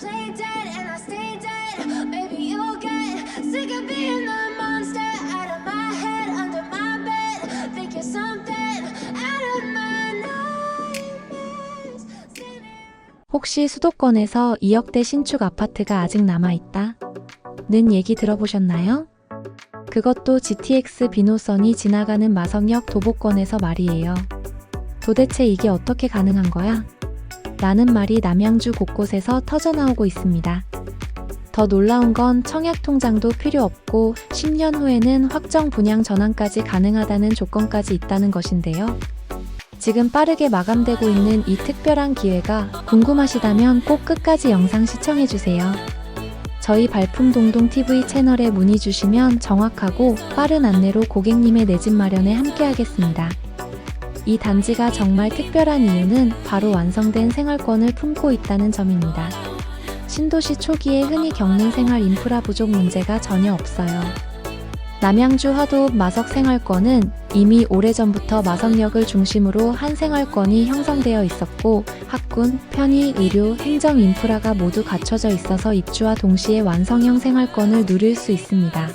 play dead and I stay dead. Maybe you'll get sick of being the monster out of my head, under my bed. Think you're something out of my nightmares. 혹시 수도권에서 2억대 신축 아파트가 아직 남아있다? 는 얘기 들어보셨나요? 그것도 GTX 비노선이 지나가는 마성역 도보권에서 말이에요. 도대체 이게 어떻게 가능한 거야? 라는 말이 남양주 곳곳에서 터져나오고 있습니다. 더 놀라운 건 청약통장도 필요 없고 10년 후에는 확정 분양 전환까지 가능하다는 조건까지 있다는 것인데요. 지금 빠르게 마감되고 있는 이 특별한 기회가 궁금하시다면 꼭 끝까지 영상 시청해주세요. 저희 발품동동TV 채널에 문의 주시면 정확하고 빠른 안내로 고객님의 내 집 마련에 함께하겠습니다. 이 단지가 정말 특별한 이유는 바로 완성된 생활권을 품고 있다는 점입니다. 신도시 초기에 흔히 겪는 생활 인프라 부족 문제가 전혀 없어요. 남양주 화도읍 마석 생활권은 이미 오래전부터 마석역을 중심으로 한 생활권이 형성되어 있었고 학군, 편의, 의료, 행정 인프라가 모두 갖춰져 있어서 입주와 동시에 완성형 생활권을 누릴 수 있습니다.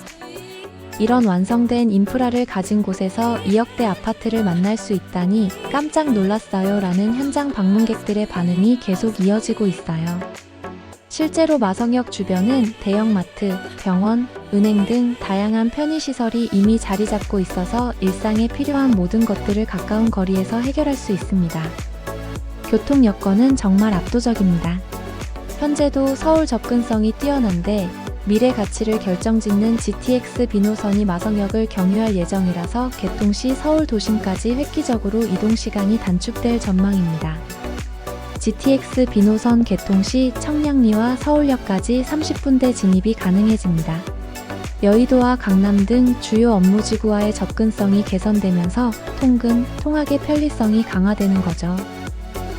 이런 완성된 인프라를 가진 곳에서 2억대 아파트를 만날 수 있다니 깜짝 놀랐어요 라는 현장 방문객들의 반응이 계속 이어지고 있어요. 실제로 마성역 주변은 대형마트, 병원, 은행 등 다양한 편의시설이 이미 자리 잡고 있어서 일상에 필요한 모든 것들을 가까운 거리에서 해결할 수 있습니다. 교통 여건은 정말 압도적입니다. 현재도 서울 접근성이 뛰어난데 미래 가치를 결정짓는 GTX 비노선이 마성역을 경유할 예정이라서 개통 시 서울 도심까지 획기적으로 이동 시간이 단축될 전망입니다. GTX 비노선 개통 시 청량리와 서울역까지 30분대 진입이 가능해집니다. 여의도와 강남 등 주요 업무지구와의 접근성이 개선되면서 통근, 통학의 편리성이 강화되는 거죠.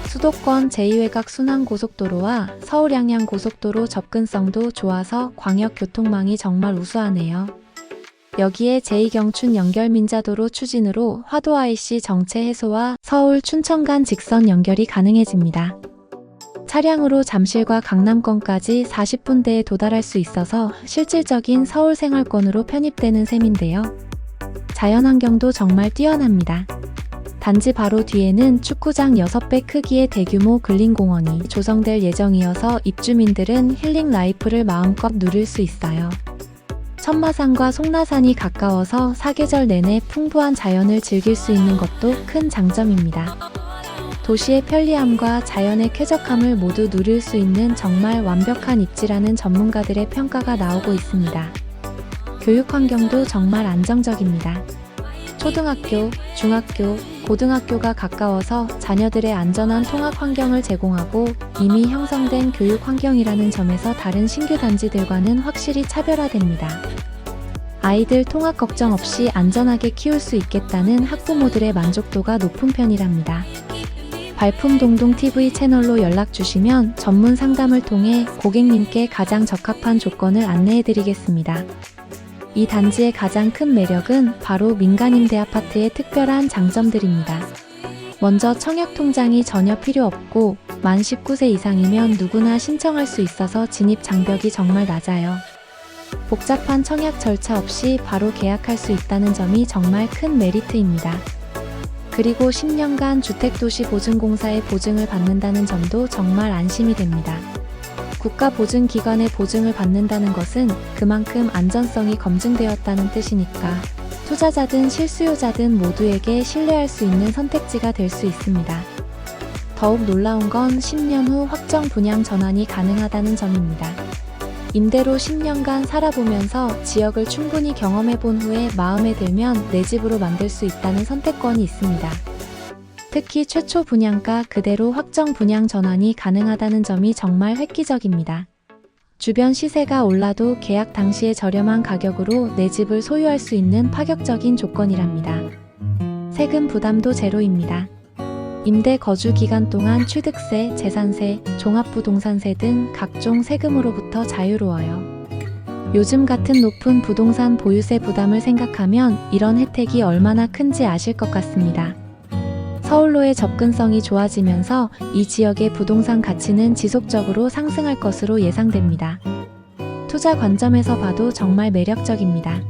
수도권 제2외곽 순환고속도로와 서울 양양 고속도로 접근성도 좋아서 광역교통망이 정말 우수하네요. 여기에 제2경춘 연결민자도로 추진으로 화도 IC 정체 해소와 서울 춘천 간 직선 연결이 가능해집니다. 차량으로 잠실과 강남권까지 40분대에 도달할 수 있어서 실질적인 서울 생활권으로 편입되는 셈인데요. 자연환경도 정말 뛰어납니다. 단지 바로 뒤에는 축구장 6배 크기의 대규모 근린공원이 조성될 예정이어서 입주민들은 힐링 라이프를 마음껏 누릴 수 있어요. 천마산과 송나산이 가까워서 사계절 내내 풍부한 자연을 즐길 수 있는 것도 큰 장점입니다. 도시의 편리함과 자연의 쾌적함을 모두 누릴 수 있는 정말 완벽한 입지라는 전문가들의 평가가 나오고 있습니다. 교육 환경도 정말 안정적입니다. 초등학교, 중학교, 고등학교가 가까워서 자녀들의 안전한 통학 환경을 제공하고 이미 형성된 교육 환경이라는 점에서 다른 신규 단지들과는 확실히 차별화됩니다. 아이들 통학 걱정 없이 안전하게 키울 수 있겠다는 학부모들의 만족도가 높은 편이랍니다. 발품동동TV 채널로 연락 주시면 전문 상담을 통해 고객님께 가장 적합한 조건을 안내해드리겠습니다. 이 단지의 가장 큰 매력은 바로 민간임대 아파트의 특별한 장점들입니다. 먼저 청약통장이 전혀 필요 없고 만 19세 이상이면 누구나 신청할 수 있어서 진입 장벽이 정말 낮아요. 복잡한 청약 절차 없이 바로 계약할 수 있다는 점이 정말 큰 메리트입니다. 그리고 10년간 주택도시보증공사의 보증을 받는다는 점도 정말 안심이 됩니다. 국가보증기관의 보증을 받는다는 것은 그만큼 안전성이 검증되었다는 뜻이니까 투자자든 실수요자든 모두에게 신뢰할 수 있는 선택지가 될 수 있습니다. 더욱 놀라운 건 10년 후 확정 분양 전환이 가능하다는 점입니다. 임대로 10년간 살아보면서 지역을 충분히 경험해본 후에 마음에 들면 내 집으로 만들 수 있다는 선택권이 있습니다. 특히 최초 분양가 그대로 확정 분양 전환이 가능하다는 점이 정말 획기적입니다. 주변 시세가 올라도 계약 당시에 저렴한 가격으로 내 집을 소유할 수 있는 파격적인 조건이랍니다. 세금 부담도 제로입니다. 임대 거주 기간 동안 취득세, 재산세, 종합부동산세 등 각종 세금으로부터 자유로워요. 요즘 같은 높은 부동산 보유세 부담을 생각하면 이런 혜택이 얼마나 큰지 아실 것 같습니다. 서울로의 접근성이 좋아지면서 이 지역의 부동산 가치는 지속적으로 상승할 것으로 예상됩니다. 투자 관점에서 봐도 정말 매력적입니다.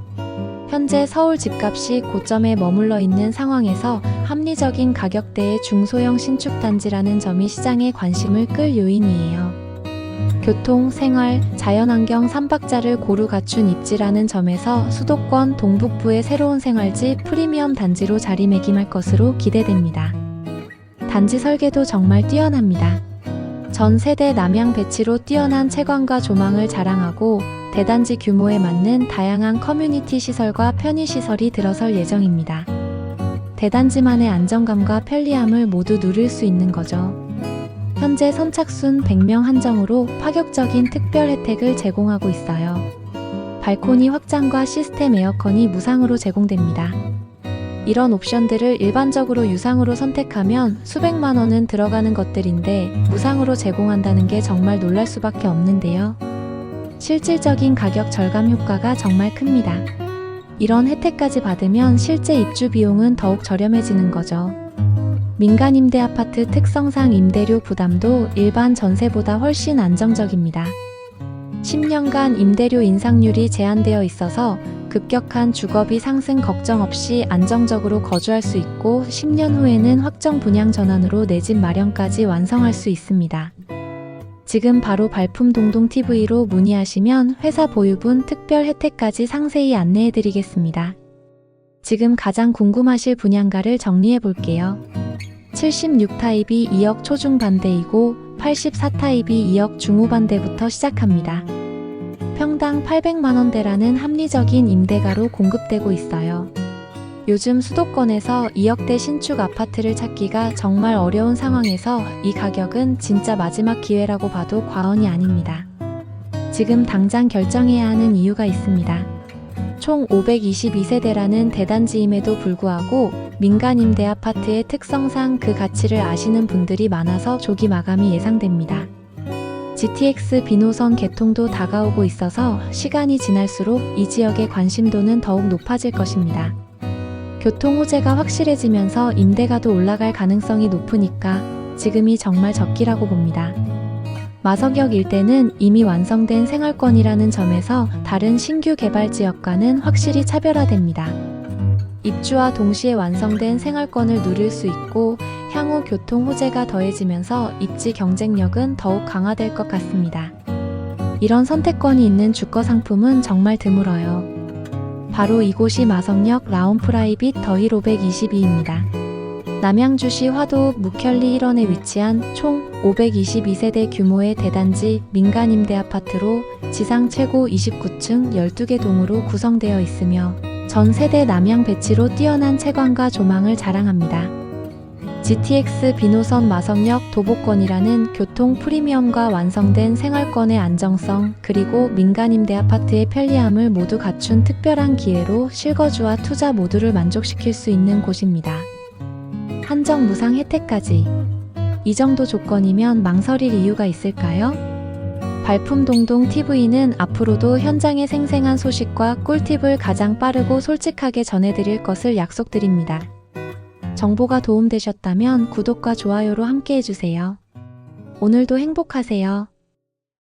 현재 서울 집값이 고점에 머물러 있는 상황에서 합리적인 가격대의 중소형 신축단지라는 점이 시장의 관심을 끌 요인이에요. 교통, 생활, 자연환경 3박자를 고루 갖춘 입지라는 점에서 수도권 동북부의 새로운 생활지 프리미엄 단지로 자리매김할 것으로 기대됩니다. 단지 설계도 정말 뛰어납니다. 전 세대 남향 배치로 뛰어난 채광과 조망을 자랑하고 대단지 규모에 맞는 다양한 커뮤니티 시설과 편의시설이 들어설 예정입니다. 대단지만의 안정감과 편리함을 모두 누릴 수 있는 거죠. 현재 선착순 100명 한정으로 파격적인 특별 혜택을 제공하고 있어요. 발코니 확장과 시스템 에어컨이 무상으로 제공됩니다. 이런 옵션들을 일반적으로 유상으로 선택하면 수백만 원은 들어가는 것들인데 무상으로 제공한다는 게 정말 놀랄 수밖에 없는데요. 실질적인 가격 절감 효과가 정말 큽니다. 이런 혜택까지 받으면 실제 입주 비용은 더욱 저렴해지는 거죠. 민간 임대 아파트 특성상 임대료 부담도 일반 전세보다 훨씬 안정적입니다. 10년간 임대료 인상률이 제한되어 있어서 급격한 주거비 상승 걱정 없이 안정적으로 거주할 수 있고 10년 후에는 확정 분양 전환으로 내 집 마련까지 완성할 수 있습니다. 지금 바로 발품동동TV로 문의하시면 회사 보유분 특별 혜택까지 상세히 안내해드리겠습니다. 지금 가장 궁금하실 분양가를 정리해 볼게요. 76타입이 2억 초중반대이고 84타입이 2억 중후반대부터 시작합니다. 평당 800만원대라는 합리적인 임대가로 공급되고 있어요. 요즘 수도권에서 2억대 신축 아파트를 찾기가 정말 어려운 상황에서 이 가격은 진짜 마지막 기회라고 봐도 과언이 아닙니다. 지금 당장 결정해야 하는 이유가 있습니다. 총 522세대라는 대단지임에도 불구하고 민간 임대 아파트의 특성상 그 가치를 아시는 분들이 많아서 조기 마감이 예상됩니다. GTX 비노선 개통도 다가오고 있어서 시간이 지날수록 이 지역의 관심도는 더욱 높아질 것입니다. 교통 호재가 확실해지면서 임대가도 올라갈 가능성이 높으니까 지금이 정말 적기라고 봅니다. 마석역 일대는 이미 완성된 생활권이라는 점에서 다른 신규 개발 지역과는 확실히 차별화됩니다. 입주와 동시에 완성된 생활권을 누릴 수 있고 향후 교통 호재가 더해지면서 입지 경쟁력은 더욱 강화될 것 같습니다. 이런 선택권이 있는 주거 상품은 정말 드물어요. 바로 이곳이 마석역 라온프라이빗 더힐 522입니다. 남양주시 화도읍 묵현리 1원에 위치한 총 522세대 규모의 대단지 민간 임대 아파트로 지상 최고 29층 12개 동으로 구성되어 있으며 전 세대 남향 배치로 뛰어난 채광과 조망을 자랑합니다. GTX 비노선 마석역 도보권이라는 교통 프리미엄과 완성된 생활권의 안정성 그리고 민간 임대 아파트의 편리함을 모두 갖춘 특별한 기회로 실거주와 투자 모두를 만족시킬 수 있는 곳입니다. 한정 무상 혜택까지. 이 정도 조건이면 망설일 이유가 있을까요? 발품동동TV는 앞으로도 현장의 생생한 소식과 꿀팁을 가장 빠르고 솔직하게 전해드릴 것을 약속드립니다. 정보가 도움되셨다면 구독과 좋아요로 함께 해주세요. 오늘도 행복하세요.